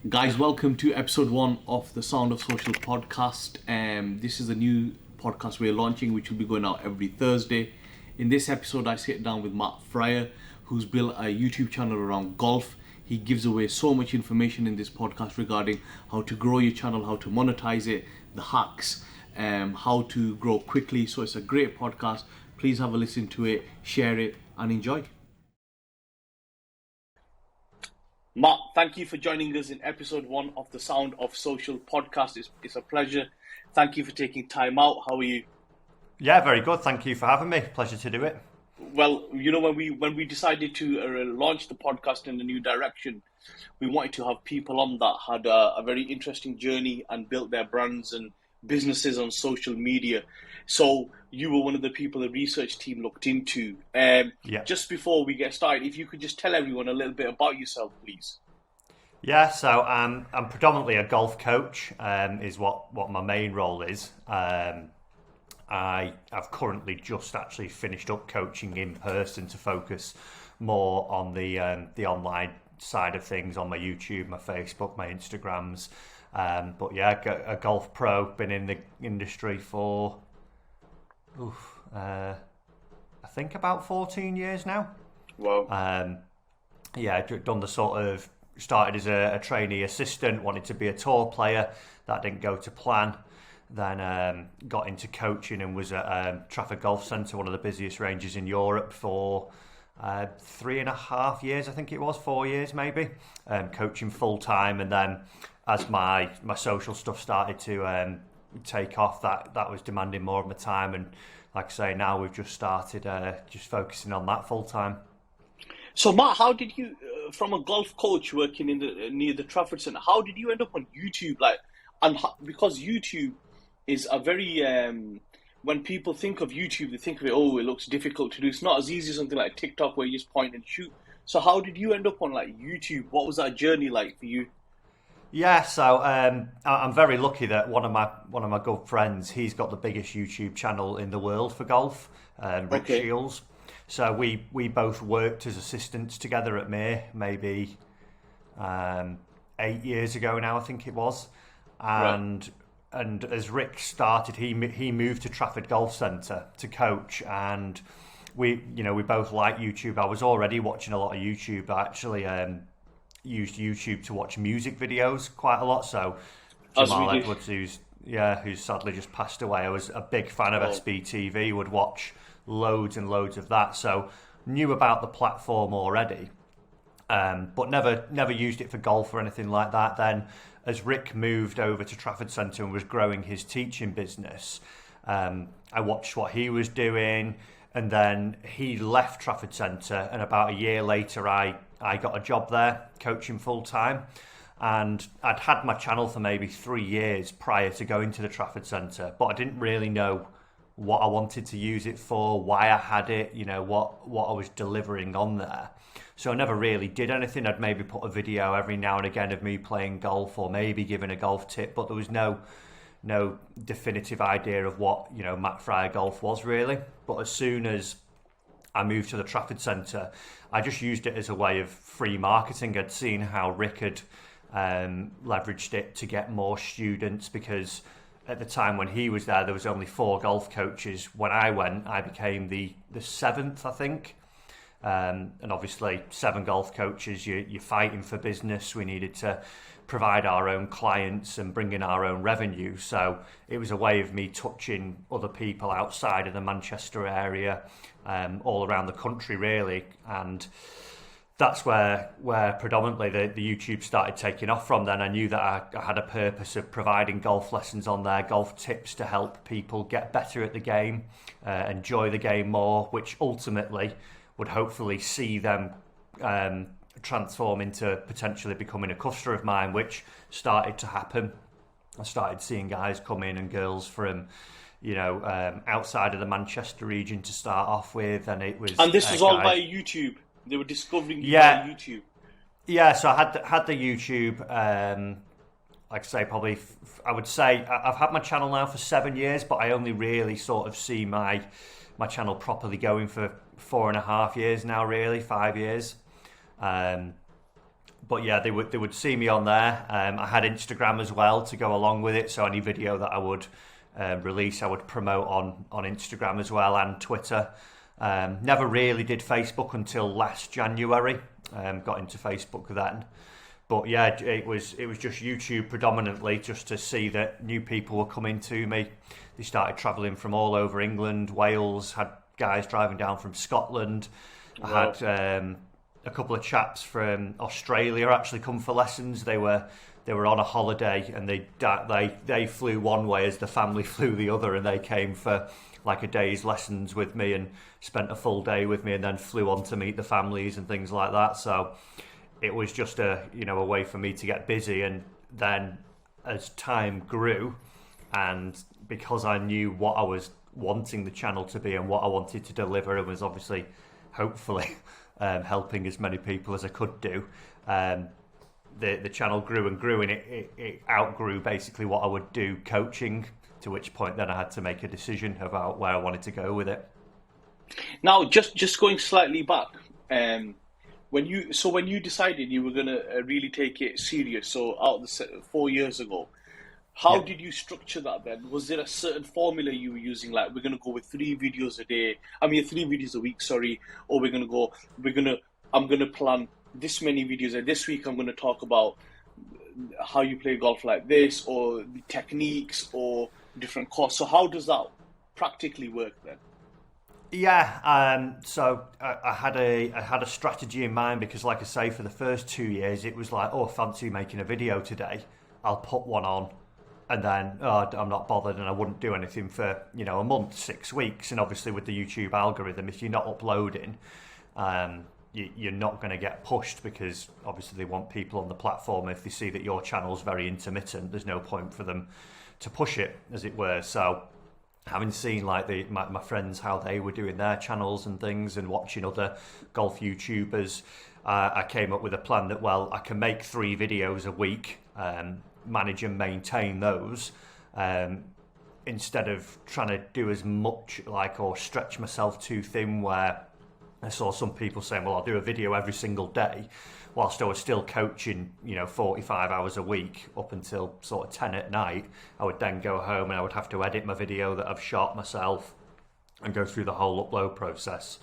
Guys, welcome to episode 1 of the Sound of Social podcast. This is a new podcast we're launching, which will be going out every Thursday. In this episode, I sit down with Matt Fryer, who's built a YouTube channel around golf. He gives away so much information in this podcast regarding how to grow your channel, how to monetize it, the hacks, how to grow quickly. So it's a great podcast. Please have a listen to it, share it, and enjoy. Matt, thank you for joining us in episode 1 of the Sound of Social podcast. It's a pleasure. Thank you for taking time out. How are you? Yeah, very good. Thank you for having me. Pleasure to do it. Well, you know, when we decided to launch the podcast in a new direction, we wanted to have people on that had a very interesting journey and built their brands and businesses on social media. So you were one of the people the research team looked into. Just before we get started, if you could just tell everyone a little bit about yourself, please. Yeah, so I'm predominantly a golf coach, is what my main role is. I've currently just actually finished up coaching in person to focus more on the online side of things on my YouTube, my Facebook, my Instagrams. But yeah, a golf pro, been in the industry for, I think about 14 years now. Wow. Done the sort of, started as a trainee assistant, wanted to be a tour player. That didn't go to plan. Then got into coaching and was at Trafford Golf Centre, one of the busiest ranges in Europe, for 3.5 years, I think it was, 4 years maybe, coaching full time. And then as my social stuff started to take off, that was demanding more of my time. And like I say, now we've just started just focusing on that full time. So Matt, how did you, from a golf coach working near the Trafford Centre, how did you end up on YouTube? Because YouTube is a very when people think of YouTube, they think of it, it looks difficult to do. It's not as easy as something like TikTok where you just point and shoot. So how did you end up on YouTube? What was that journey like for you? Yeah, so I'm very lucky that one of my good friends, he's got the biggest YouTube channel in the world for golf, Rick Shields. So we both worked as assistants together at May, maybe 8 years ago now, I think it was. And as Rick started, he moved to Trafford Golf Centre to coach, and we both like YouTube. I was already watching a lot of YouTube. I actually used YouTube to watch music videos quite a lot. So Jamal Edwards, who's sadly just passed away, I was a big fan of SBTV, would watch loads and loads of that. So knew about the platform already, but never used it for golf or anything like that. Then as Rick moved over to Trafford Centre and was growing his teaching business, I watched what he was doing, and then he left Trafford Centre, and about a year later I got a job there coaching full time. And I'd had my channel for maybe 3 years prior to going to the Trafford Centre, but I didn't really know what I wanted to use it for, why I had it, what I was delivering on there. So I never really did anything. I'd maybe put a video every now and again of me playing golf, or maybe giving a golf tip, but there was no definitive idea of what Matt Fryer Golf was really. But as soon as I moved to the Trafford Centre, I just used it as a way of free marketing. I'd seen how Rick had leveraged it to get more students, because at the time when he was there was only 4 golf coaches. When I went, I became the 7th, I think. And obviously 7 golf coaches, you're fighting for business. We needed to provide our own clients and bring in our own revenue. So it was a way of me touching other people outside of the Manchester area, all around the country really. And that's where predominantly the YouTube started taking off from. Then I knew that I had a purpose of providing golf lessons on there, golf tips to help people get better at the game, enjoy the game more, which ultimately would hopefully see them transform into potentially becoming a customer of mine, which started to happen. I started seeing guys come in and girls from outside of the Manchester region to start off with, and it was. And this was all via YouTube. They were discovering you via YouTube. Yeah, so I had the YouTube. Like I say, probably I would say I've had my channel now for 7 years, but I only really sort of see my channel properly going for 4.5 years now, really 5 years. But yeah, they would see me on there. I had Instagram as well to go along with it, so any video that I would release, I would promote on Instagram as well, and Twitter. Never really did Facebook until last January. Got into Facebook then. But yeah, it was just YouTube predominantly, just to see that new people were coming to me. They started travelling from all over England, Wales, had guys driving down from Scotland. Wow. I had a couple of chaps from Australia actually come for lessons. They were on a holiday, and they flew one way as the family flew the other, and they came for like a day's lessons with me and spent a full day with me, and then flew on to meet the families and things like that. So it was just a way for me to get busy. And then as time grew, and because I knew what I was wanting the channel to be and what I wanted to deliver, and was obviously hopefully helping as many people as I could do, the channel grew and grew, and it outgrew basically what I would do coaching, to which point then I had to make a decision about where I wanted to go with it. Now, just going slightly back, when you decided you were going to really take it serious, so 4 years ago, how did you structure that then? Was there a certain formula you were using, like we're going to go with 3 videos a week, sorry, or I'm going to plan this many videos, and this week I'm going to talk about how you play golf like this, or the techniques, or different courses. So how does that practically work then? Yeah, so I had a strategy in mind, because like I say, for the first 2 years it was like, oh, fancy making a video today, I'll put one on, and then I'm not bothered, and I wouldn't do anything for a month, 6 weeks. And obviously with the YouTube algorithm, if you're not uploading, you're not going to get pushed, because obviously they want people on the platform. If they see that your channel's very intermittent, there's no point for them to push it, as it were. So having seen like my friends, how they were doing their channels and things, and watching other golf YouTubers, I came up with a plan that, well, I can make 3 videos a week, manage and maintain those, instead of trying to do as much or stretch myself too thin, where I saw some people saying, well, I'll do a video every single day, whilst I was still coaching 45 hours a week up until sort of 10 at night. I would then go home and I would have to edit my video that I've shot myself and go through the whole upload process.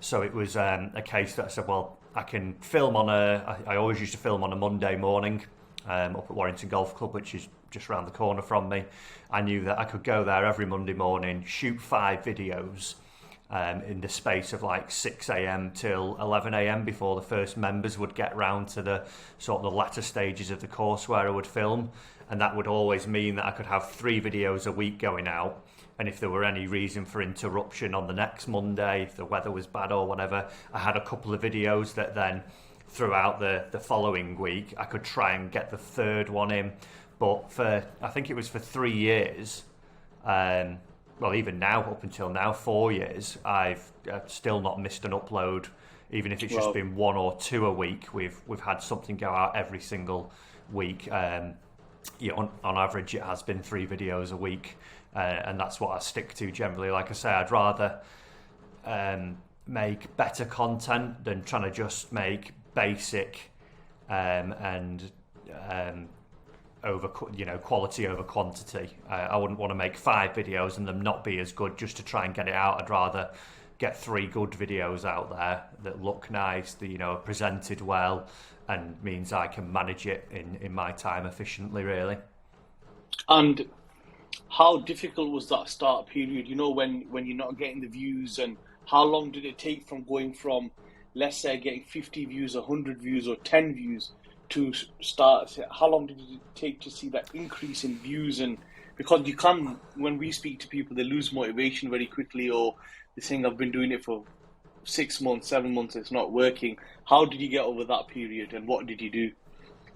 So it was a case that I said, well, I can film I always used to film on a Monday morning, up at Warrington Golf Club, which is just around the corner from me. I knew that I could go there every Monday morning, shoot 5 videos in the space of like 6 a.m. till 11 a.m. before the first members would get round to the sort of the latter stages of the course where I would film. And that would always mean that I could have 3 videos a week going out. And if there were any reason for interruption on the next Monday, if the weather was bad or whatever, I had a couple of videos that then throughout the following week I could try and get the 3rd one in. But I think it was for 3 years, well, even now, up until now, 4 years, I've still not missed an upload. Even if it's just been 1 or 2 a week, we've had something go out every single week. On average, it has been 3 videos a week, and that's what I stick to generally. Like I say, I'd rather make better content than trying to just make basic and over quality over quantity. I wouldn't want to make 5 videos and them not be as good just to try and get it out. I'd rather get 3 good videos out there that look nice, that are presented well, and means I can manage it in my time efficiently, really. And how difficult was that start period, when you're not getting the views, and how long did it take from going from, let's say, getting 50 views, 100 views, or 10 views to start? How long did it take to see that increase in views? And because when we speak to people, they lose motivation very quickly, or they're saying, I've been doing it for 6 months, 7 months, it's not working. How did you get over that period, and what did you do?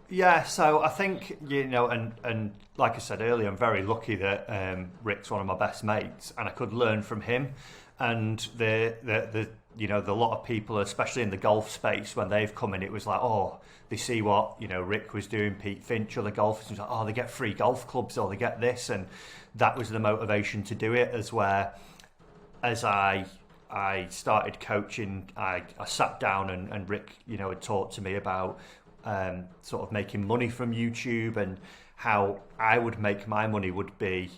Yeah, so I think, and like I said earlier, I'm very lucky that Rick's one of my best mates, and I could learn from him. And the lot of people, especially in the golf space, when they've come in, it was like, oh, they see what Rick was doing, Pete Finch, other golfers, like, oh, they get free golf clubs, or they get this, and that was the motivation to do it. As I started coaching, I sat down and Rick, had talked to me about sort of making money from YouTube, and how I would make my money would be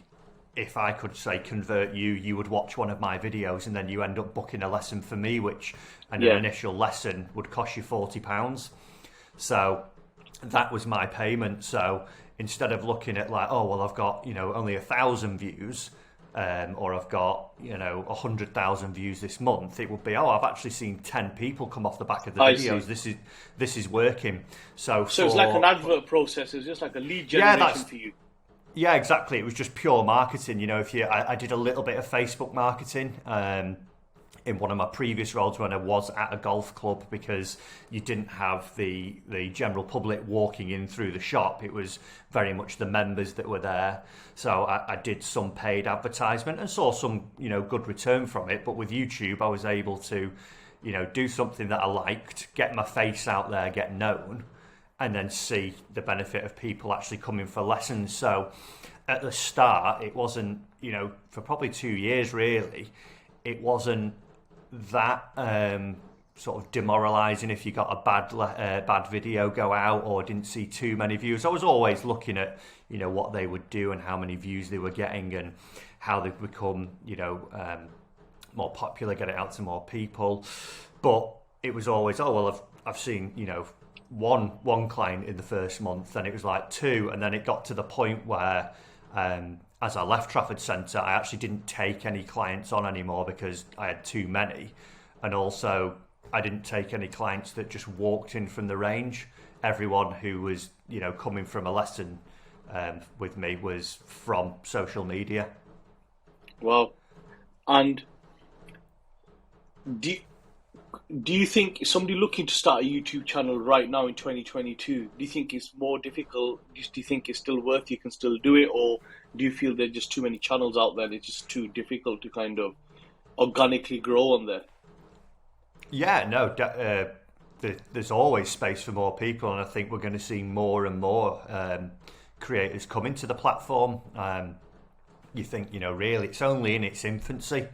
if I could say convert you, you would watch one of my videos and then you end up booking a lesson for me, which an initial lesson would cost you £40. So that was my payment. So instead of looking at like, oh, well, I've got, only 1,000 views, or I've got, 100,000 views this month, it would be, oh, I've actually seen 10 people come off the back of the videos. This is working. So it's like an advert process. It's just like a lead generation for you. Yeah, exactly. It was just pure marketing. I did a little bit of Facebook marketing in one of my previous roles when I was at a golf club, because you didn't have the general public walking in through the shop. It was very much the members that were there. So I did some paid advertisement and saw some, good return from it. But with YouTube, I was able to, do something that I liked, get my face out there, get known, and then see the benefit of people actually coming for lessons. So at the start, it wasn't, for probably 2 years really, it wasn't that sort of demoralising if you got a bad video go out or didn't see too many views. I was always looking at, what they would do and how many views they were getting and how they've become, more popular, get it out to more people. But it was always, oh, well, I've seen, one client in the first month, then it was like 2, and then it got to the point where as I left Trafford Centre, I actually didn't take any clients on anymore because I had too many, and also I didn't take any clients that just walked in from the range. Everyone who was coming from a lesson with me was from social media. Wow. And do you think somebody looking to start a YouTube channel right now in 2022, do you think it's more difficult? Do you think it's still worth, you can still do it? Or do you feel there's just too many channels out there and it's just too difficult to kind of organically grow on there? Yeah, no, there's always space for more people. And I think we're going to see more and more creators come into the platform. You think, really, it's only in its infancy.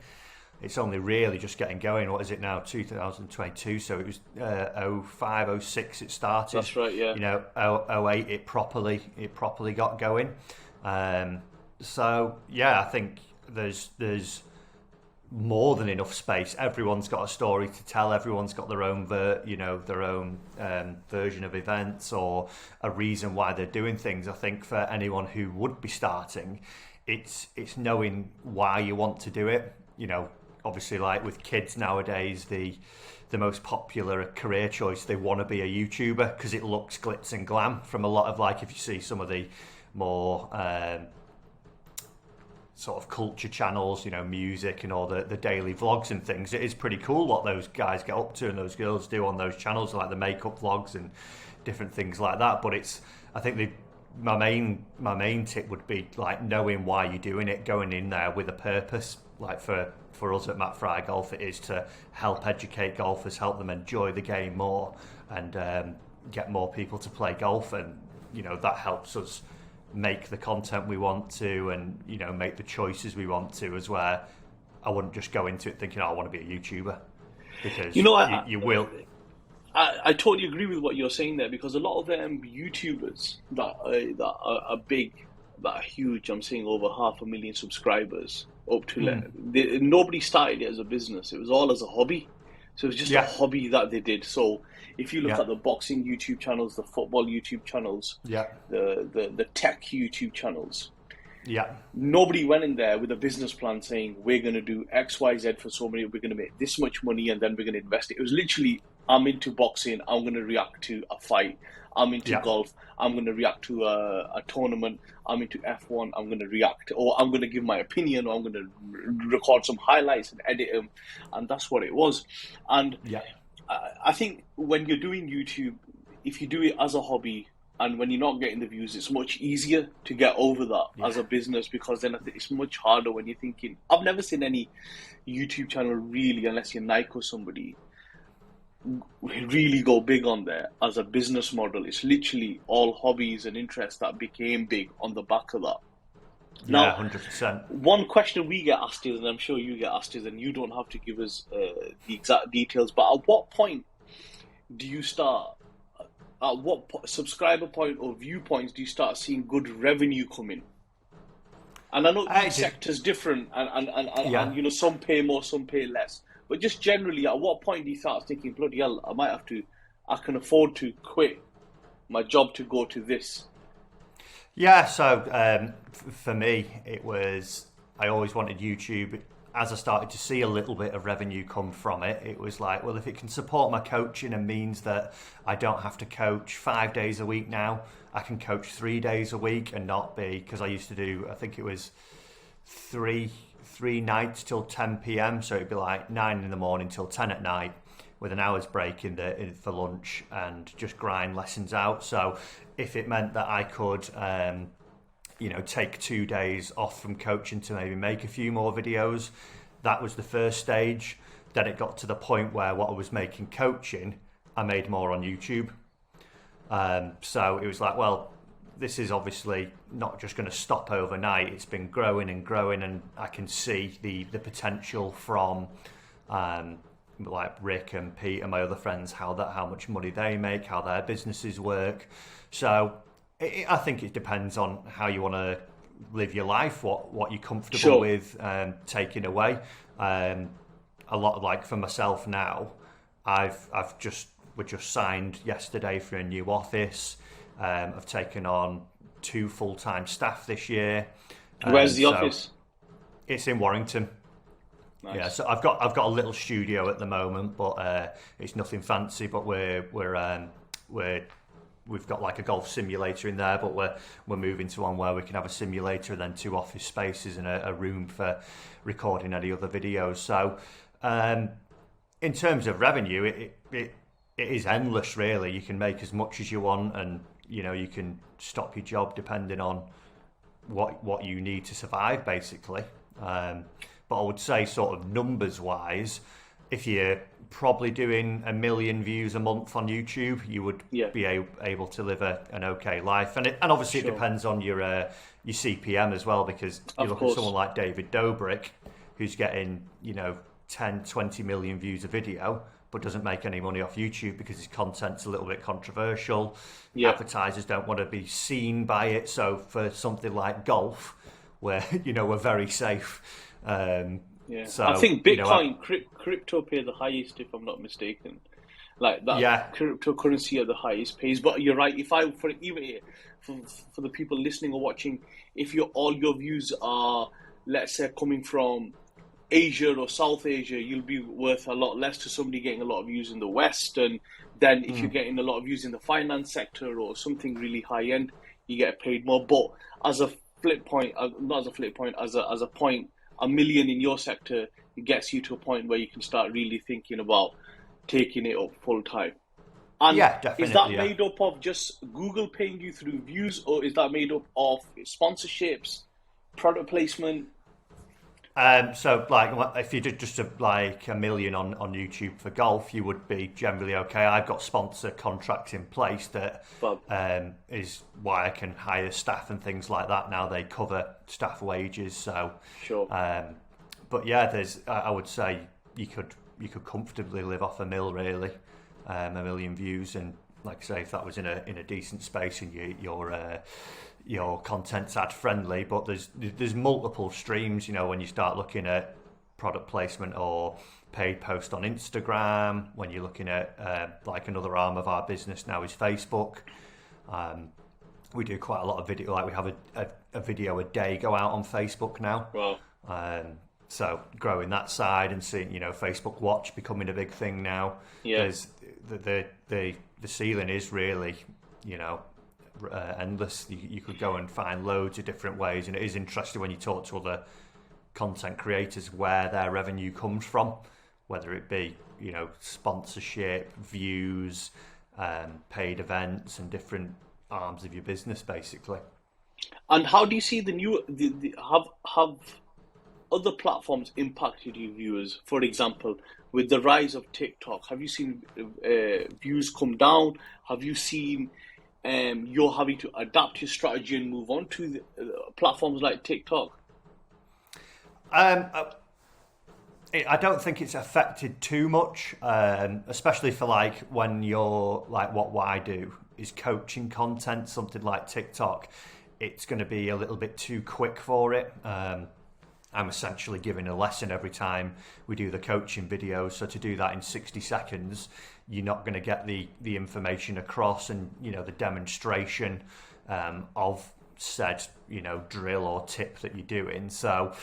It's only really just getting going. What is it now? 2022. So it was 05, 06 it started. That's right, yeah. 08 it properly got going. So yeah, I think there's more than enough space. Everyone's got a story to tell. Everyone's got their own version of events or a reason why they're doing things. I think for anyone who would be starting, it's knowing why you want to do it. Obviously, like with kids nowadays, the most popular career choice, they want to be a YouTuber because it looks glitz and glam. From a lot of, like, if you see some of the more sort of culture channels, music and all the daily vlogs and things, it is pretty cool what those guys get up to and those girls do on those channels, like the makeup vlogs and different things like that. But I think my main tip would be like knowing why you're doing it, going in there with a purpose. Like for us at Matt Fry Golf, it is to help educate golfers, help them enjoy the game more, and get more people to play golf. And that helps us make the content we want to, and make the choices we want to. As where I wouldn't just go into it thinking, I want to be a YouTuber, because you will. I totally agree with what you're saying there, because a lot of them YouTubers that are big, that are huge, I'm saying over 500,000 subscribers, up to nobody started it as a business. It was all as a hobby. So it was just a hobby that they did. So if you look at the boxing YouTube channels, the football YouTube channels, the tech YouTube channels, nobody went in there with a business plan saying, we're going to do X, Y, Z for so many, we're going to make this much money and then we're going to invest it. It was literally, I'm into boxing, I'm going to react to a fight. I'm into golf, I'm going to react to a tournament. I'm into F1, I'm going to react, or I'm going to give my opinion, or I'm going to record some highlights and edit them. And that's what it was. And I think when you're doing YouTube, if you do it as a hobby, and when you're not getting the views, it's much easier to get over that as a business, because then I think it's much harder when you're thinking, I've never seen any YouTube channel really, unless you're Nike or somebody, really go big on there as a business model. It's literally all hobbies and interests that became big on the back of that. Now, 100%. One question we get asked is, and I'm sure you get asked is, and you don't have to give us the exact details, but at what point do you start at what subscriber point or viewpoints do you start seeing good revenue coming? And I know each sector's different, and you know, some pay more, some pay less. But just generally, at what point do you start thinking, bloody hell, I can afford to quit my job to go to this? Yeah, so for me, I always wanted YouTube. As I started to see a little bit of revenue come from it, it was like, well, if it can support my coaching and means that I don't have to coach 5 days a week now, I can coach 3 days a week and not be, because I used to do, I think it was three nights till 10 p.m. So it'd be like 9 in the morning till 10 at night with an hour's break for lunch and just grind lessons out. So if it meant that I could, take 2 days off from coaching to maybe make a few more videos, that was the first stage. Then it got to the point where what I was making coaching, I made more on YouTube. So it was like, well, this is obviously not just going to stop overnight. It's been growing and growing, and I can see the potential from like Rick and Pete and my other friends, how much money they make, how their businesses work. So I think it depends on how you want to live your life, what you're comfortable with taking away. A lot, like for myself now, we just signed yesterday for a new office. I've taken on 2 full-time staff this year. Where's the office? It's in Warrington. Nice. Yeah, so I've got a little studio at the moment, but it's nothing fancy. But we've got like a golf simulator in there, but we're moving to one where we can have a simulator and then 2 office spaces and a room for recording any other videos. So in terms of revenue, it is endless, really. You can make as much as you want, and you can stop your job depending on what you need to survive, basically. But I would say, sort of numbers wise, if you're probably doing 1 million views a month on YouTube, you would be able to live an okay life. And obviously it depends on your CPM as well, because you look at someone like David Dobrik, who's getting 10, 20 million views a video, but doesn't make any money off YouTube because his content's a little bit controversial. Advertisers don't want to be seen by it. So for something like golf, where we're very safe. So I think Bitcoin, crypto pay the highest, if I'm not mistaken. Like that, cryptocurrency at the highest pays. But you're right. If for the people listening or watching, if all your views are, let's say, coming from Asia or South Asia, you'll be worth a lot less to somebody getting a lot of views in the West. And then if you're getting a lot of views in the finance sector or something really high end, you get paid more. But as a flip point, not as a flip point, as a point, 1 million in your sector, it gets you to a point where you can start really thinking about taking it up full time. And is that made up of just Google paying you through views, or is that made up of sponsorships, product placement? So like if you did just 1 million on YouTube for golf, you would be generally okay. I've got sponsor contracts in place that is why I can hire staff and things like that. Now they cover staff wages. So but yeah, I would say you could comfortably live off 1 mil, really, 1 million views, and like I say, if that was in a decent space and your content's ad friendly. But there's multiple streams, when you start looking at product placement or paid post on Instagram. When you're looking at like another arm of our business now is Facebook. We do quite a lot of video, like we have a video a day go out on Facebook now. Wow. So growing that side and seeing, Facebook Watch becoming a big thing now. There's the ceiling is really, endless. You could go and find loads of different ways, and it is interesting when you talk to other content creators where their revenue comes from, whether it be sponsorship, views, paid events, and different arms of your business, basically. And how do you see have other platforms impacted your viewers? For example, with the rise of TikTok, have you seen views come down? Have you seen you're having to adapt your strategy and move on to platforms like TikTok? I don't think it's affected too much, especially for like when you're like what I do. is coaching content. Something like TikTok, it's going to be a little bit too quick for it. I'm essentially giving a lesson every time we do the coaching videos. So to do that in 60 seconds, you're not going to get the information across and, you know, the demonstration of said, you know, drill or tip that you're doing. So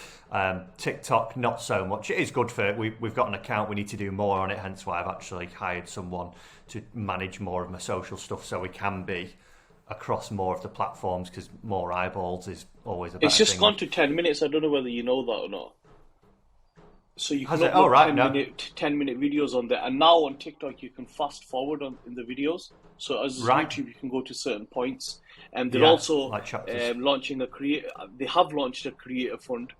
TikTok, not so much. It is good for it. We've got an account. We need to do more on it. Hence why I've actually hired someone to manage more of my social stuff so we can be across more of the platforms, because more eyeballs is always a better It's just thing. gone to 10 minutes. I don't know whether you know that or not. So you can Has it? upload Oh, right, 10-minute videos on there. And now on TikTok, you can fast forward in the videos. So as Right. YouTube, you can go to certain points. And they're Yeah, also like chapters. launching they have launched a creator fund.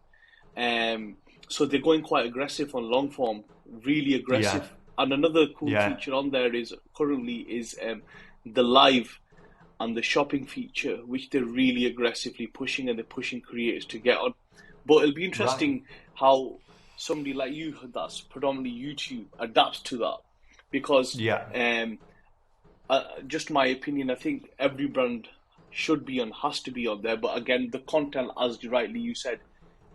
So they're going quite aggressive on long form, really aggressive. Yeah. And another cool Yeah. feature on there is the live and the shopping feature, which they're really aggressively pushing, and they're pushing creators to get on. But it'll be interesting how somebody like you, that's predominantly YouTube, adapts to that. Because, just my opinion, I think every brand should be and has to be on there. But again, the content, as rightly you said,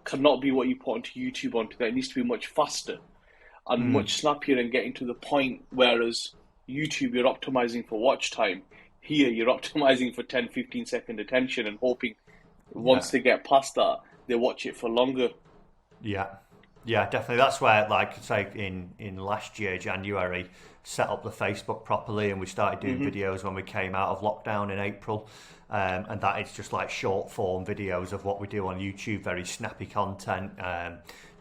cannot be what you put onto YouTube onto there. It needs to be much faster and much snappier and getting to the point. Whereas YouTube, you're optimizing for watch time. Here, you're optimizing for 10, 15-second attention and hoping once they get past that, they watch it for longer. Yeah, definitely. That's where, like, say, in last year, January, set up the Facebook properly, and we started doing videos when we came out of lockdown in April. And that is just like short form videos of what we do on YouTube, very snappy content,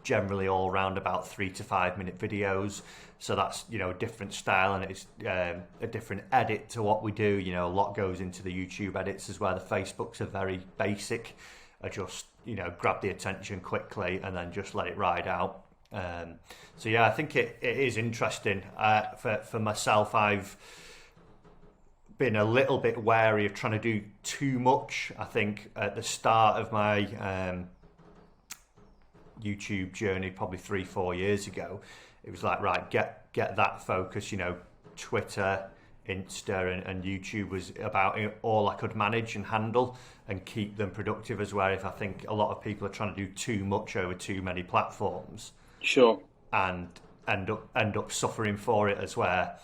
generally all around about 3 to 5 minute videos. So that's, you know, a different style, and it's a different edit to what we do. You know, a lot goes into the YouTube edits as well. The Facebooks are very basic, are just, you know, grab the attention quickly and then just let it ride out. So yeah, I think it is interesting. For myself, I've been a little bit wary of trying to do too much. I think at the start of my YouTube journey, probably 3-4 years ago, it was like, right, get that focus. You know, Twitter, Insta, and YouTube was about all I could manage and handle and keep them productive. As well, if I think a lot of people are trying to do too much over too many platforms, sure, and end up suffering for it as well.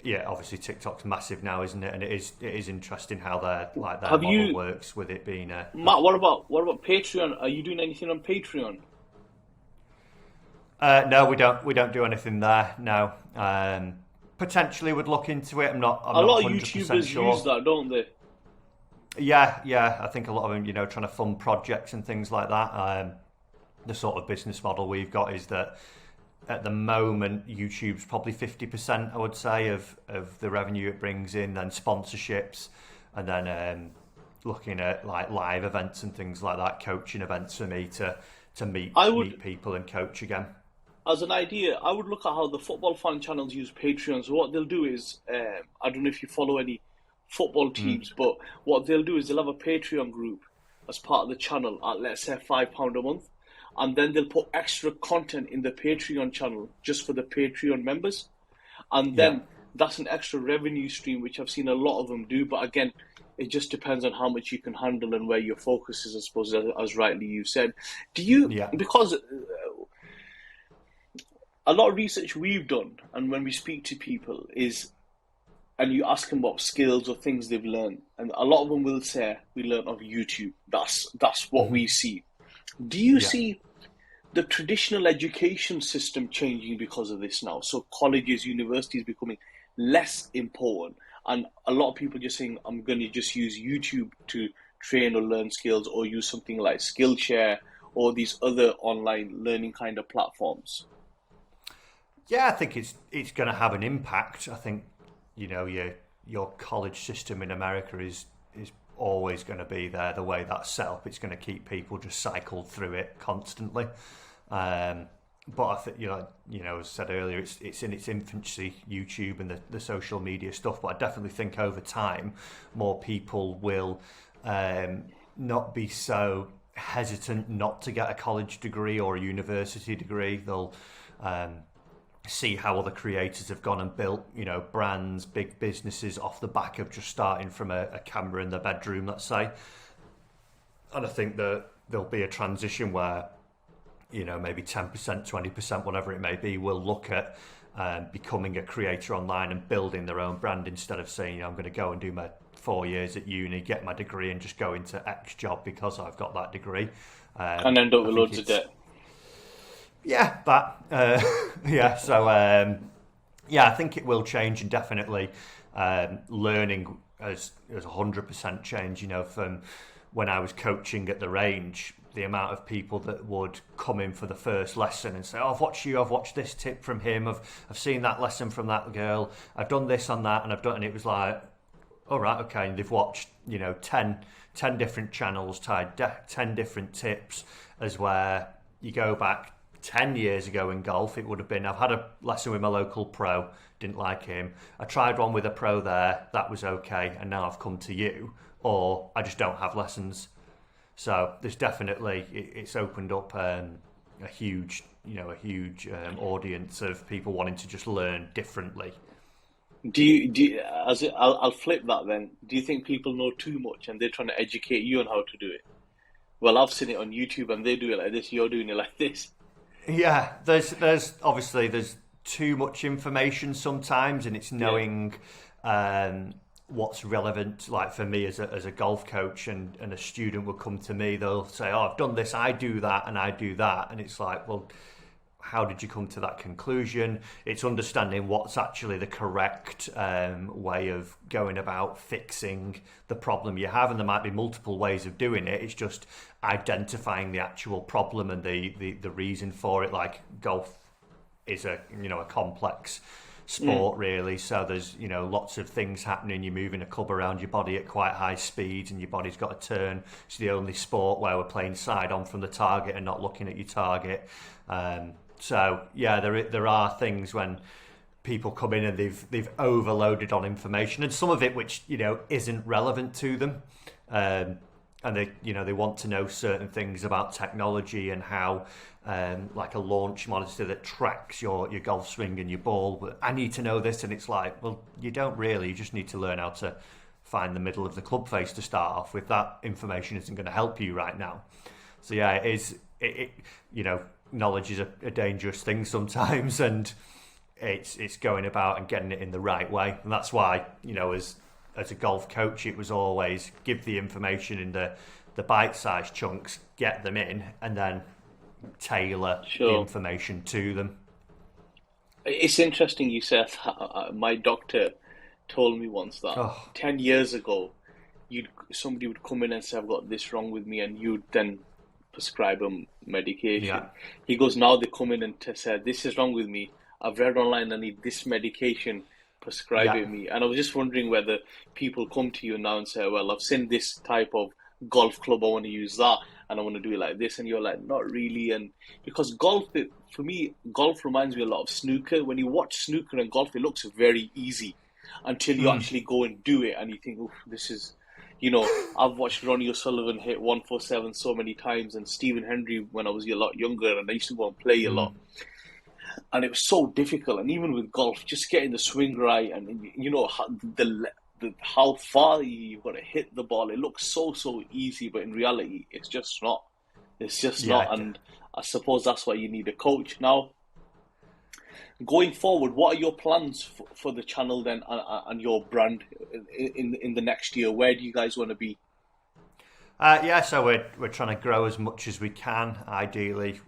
Yeah, obviously TikTok's massive now, isn't it? And it is interesting how their model works with it being a... Matt, what about Patreon? Are you doing anything on Patreon? No, we don't do anything there. No, potentially would look into it. I'm not a lot of 100% YouTubers sure. use that, don't they? Yeah. I think a lot of them, you know, trying to fund projects and things like that. The sort of business model we've got is that at the moment, YouTube's probably 50%, I would say, of the revenue it brings in, then sponsorships, and then looking at like live events and things like that, coaching events for me to meet people and coach again. As an idea, I would look at how the football fan channels use Patreon. So what they'll do is, I don't know if you follow any football teams, but what they'll do is they'll have a Patreon group as part of the channel at, let's say, £5 a month. And then they'll put extra content in the Patreon channel just for the Patreon members. And then that's an extra revenue stream, which I've seen a lot of them do. But again, it just depends on how much you can handle and where your focus is, I suppose, as rightly you said. Do you, because a lot of research we've done, and when we speak to people is, and you ask them about skills or things they've learned, and a lot of them will say, we learn off YouTube. That's what we see. Do you see the traditional education system changing because of this now? So colleges, universities becoming less important, and a lot of people just saying, I'm going to just use YouTube to train or learn skills, or use something like Skillshare or these other online learning kind of platforms. Yeah, I think it's going to have an impact. I think, you know, your college system in America is always going to be there the way that's set up. It's going to keep people just cycled through it constantly. But I think, you know, as I said earlier, it's in its infancy, YouTube and the social media stuff. But I definitely think over time, more people will not be so hesitant not to get a college degree or a university degree. They'll see how other creators have gone and built, brands, big businesses off the back of just starting from a camera in their bedroom, let's say. And I think that there'll be a transition where, maybe 10%, 20%, whatever it may be, will look at becoming a creator online and building their own brand instead of saying, I'm going to go and do my 4 years at uni, get my degree and just go into X job because I've got that degree. And end up with loads of debt. Yeah, that. Yeah, so I think it will change, and definitely learning has 100% changed. From when I was coaching at the range, the amount of people that would come in for the first lesson and say, "Oh, I've watched you. I've watched this tip from him. I've seen that lesson from that girl. I've done this on that, and I've done." And it was like, "All right, okay." And they've watched 10 different channels, tied 10 different tips, as where you go back 10 years ago in golf, it would have been, I've had a lesson with my local pro, didn't like him. I tried one with a pro there, that was okay, and now I've come to you. Or I just don't have lessons. So there's definitely, it's opened up a huge audience of people wanting to just learn differently. I'll flip that then. Do you think people know too much and they're trying to educate you on how to do it? Well, I've seen it on YouTube and they do it like this, you're doing it like this. Yeah, there's obviously too much information sometimes, and it's knowing what's relevant. Like for me as a golf coach, and a student will come to me, they'll say, "Oh, I've done this, I do that, and I do that," and it's like, well, how did you come to that conclusion? It's understanding what's actually the correct way of going about fixing the problem you have, and there might be multiple ways of doing it. It's just identifying the actual problem and the reason for it. Like golf is a complex sport, really, so there's lots of things happening. You're moving a club around your body at quite high speeds, and your body's got to turn. It's the only sport where we're playing side on from the target and not looking at your target. So yeah, there are things when people come in and they've overloaded on information, and some of it which isn't relevant to them, and they want to know certain things about technology and how like a launch monitor that tracks your golf swing and your ball. But I need to know this, and it's like, well, you don't really. You just need to learn how to find the middle of the club face to start off with. That information isn't going to help you right now. So yeah, it is. Knowledge is a dangerous thing sometimes, and it's going about and getting it in the right way. And that's why, as a golf coach, it was always give the information in the bite-sized chunks, get them in, and then tailor the information to them. It's interesting you said that. My doctor told me once that 10 years ago, somebody would come in and say, "I've got this wrong with me," and you'd then prescribe them medication. Yeah. He goes, now they come in and say, "This is wrong with me. I've read online I need this medication, prescribe it me." And I was just wondering whether people come to you now and say, "Well, I've seen this type of golf club, I want to use that, and I want to do it like this," and you're like, "Not really." And because for me, golf reminds me a lot of snooker. When you watch snooker and golf, it looks very easy until you actually go and do it, and you think, "Oh, this is..." I've watched Ronnie O'Sullivan hit 147 so many times, and Stephen Hendry when I was a lot younger, and I used to go and play a lot. And it was so difficult. And even with golf, just getting the swing right, and how far you've got to hit the ball. It looks so easy, but in reality, it's just not. It's just not. And I suppose that's why you need a coach. Now, going forward, what are your plans for the channel then, and your brand in the next year? Where do you guys want to be? So we're trying to grow as much as we can. Ideally,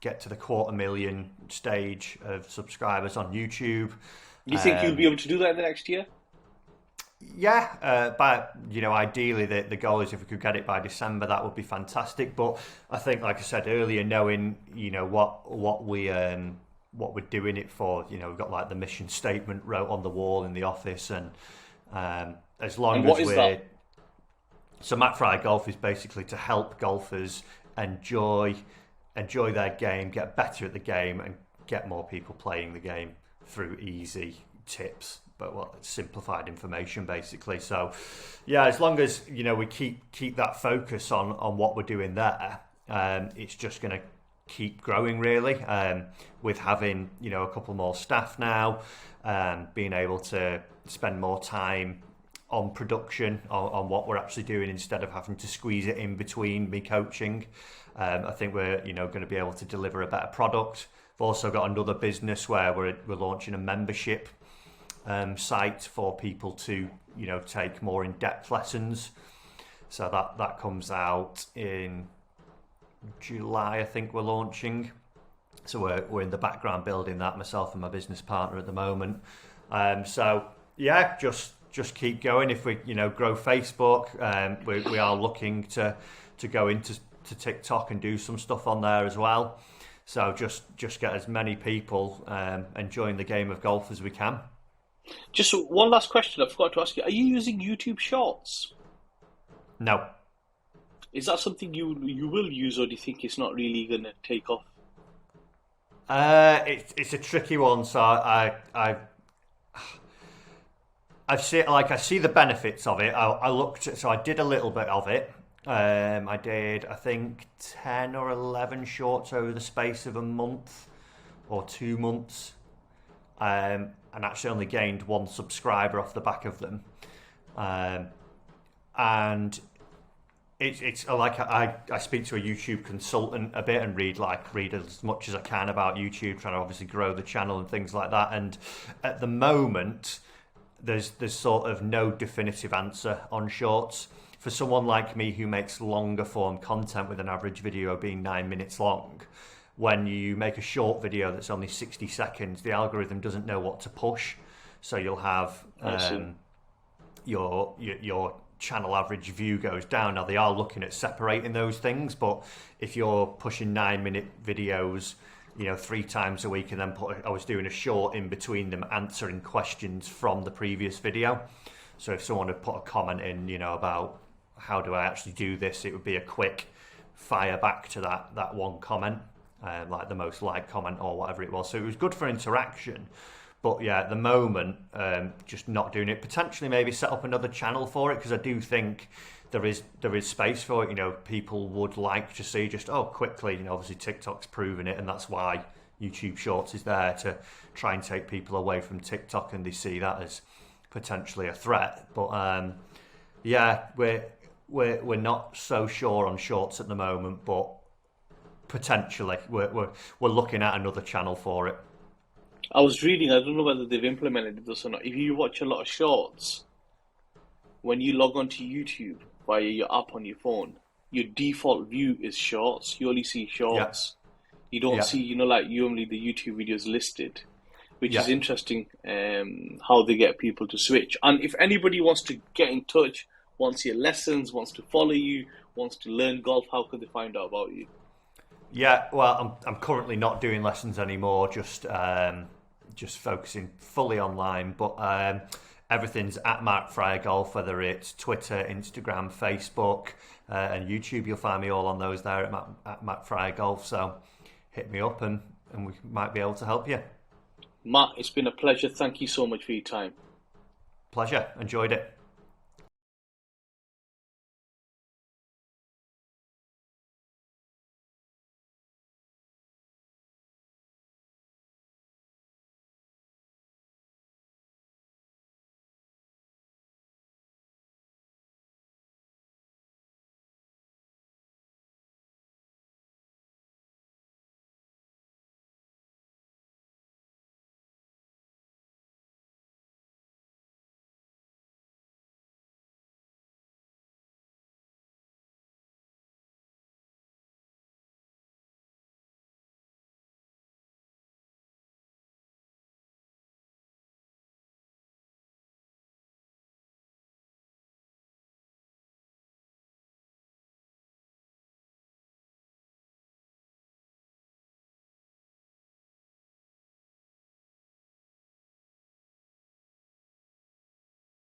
get to the 250,000 stage of subscribers on YouTube. Do you think you'll be able to do that in the next year? Yeah, but ideally the goal is if we could get it by December, that would be fantastic. But I think, like I said earlier, knowing what we're doing it for, we've got like the mission statement wrote on the wall in the office, and as long as we're... So Matt Fry Golf is basically to help golfers enjoy their game, get better at the game, and get more people playing the game through easy tips, but simplified information basically. So yeah, as long as we keep that focus on what we're doing there, it's just going to keep growing really, with having, you know, a couple more staff now, and being able to spend more time on production, on what we're actually doing, instead of having to squeeze it in between me coaching. I think we're, you know, going to be able to deliver a better product. We've also got another business where we're launching a membership site for people to, you know, take more in-depth lessons. So that comes out in July, I think we're launching. So we're in the background building that, myself and my business partner at the moment. So yeah, just keep going. If we, you know, grow Facebook, we are looking to go into TikTok and do some stuff on there as well. So just get as many people enjoying the game of golf as we can. Just one last question I forgot to ask you. Are you using YouTube Shorts? No. Is that something you will use, or do you think it's not really going to take off? It's a tricky one. So I see the benefits of it. I did a little bit of it. I did, I think, 10 or 11 shorts over the space of a month or 2 months, and actually only gained 1 subscriber off the back of them. And it's like I speak to a YouTube consultant a bit and read as much as I can about YouTube, trying to obviously grow the channel and things like that. And at the moment, there's sort of no definitive answer on shorts. For someone like me who makes longer form content, with an average video being 9 minutes long, when you make a short video that's only 60 seconds, the algorithm doesn't know what to push. So you'll have your channel average view goes down. Now, they are looking at separating those things, but if you're pushing 9-minute videos, you know, 3 times a week, and then I was doing a short in between them answering questions from the previous video. So if someone had put a comment in, you know, about how do I actually do this, it would be a quick fire back to that one comment, like the most liked comment or whatever it was. So it was good for interaction. But yeah, at the moment, just not doing it. Potentially maybe set up another channel for it, because I do think there is space for it. You know, people would like to see just, quickly, you know, obviously TikTok's proven it, and that's why YouTube Shorts is there, to try and take people away from TikTok, and they see that as potentially a threat. But yeah, we're not so sure on Shorts at the moment, but potentially we're looking at another channel for it. I was reading, I don't know whether they've implemented this or not. If you watch a lot of shorts, when you log onto YouTube via your app on your phone, your default view is shorts. You only see shorts. Yeah. You don't see, you know, like only the YouTube videos listed, which is interesting, how they get people to switch. And if anybody wants to get in touch, wants your lessons, wants to follow you, wants to learn golf, how could they find out about you? Yeah, well, I'm currently not doing lessons anymore, just focusing fully online, but everything's at Mark Fryer Golf, whether it's Twitter, Instagram, Facebook, and YouTube. You'll find me all on those there at Mark Fryer Golf. So hit me up and we might be able to help you. Matt, it's been a pleasure. Thank you so much for your time. Pleasure. Enjoyed it.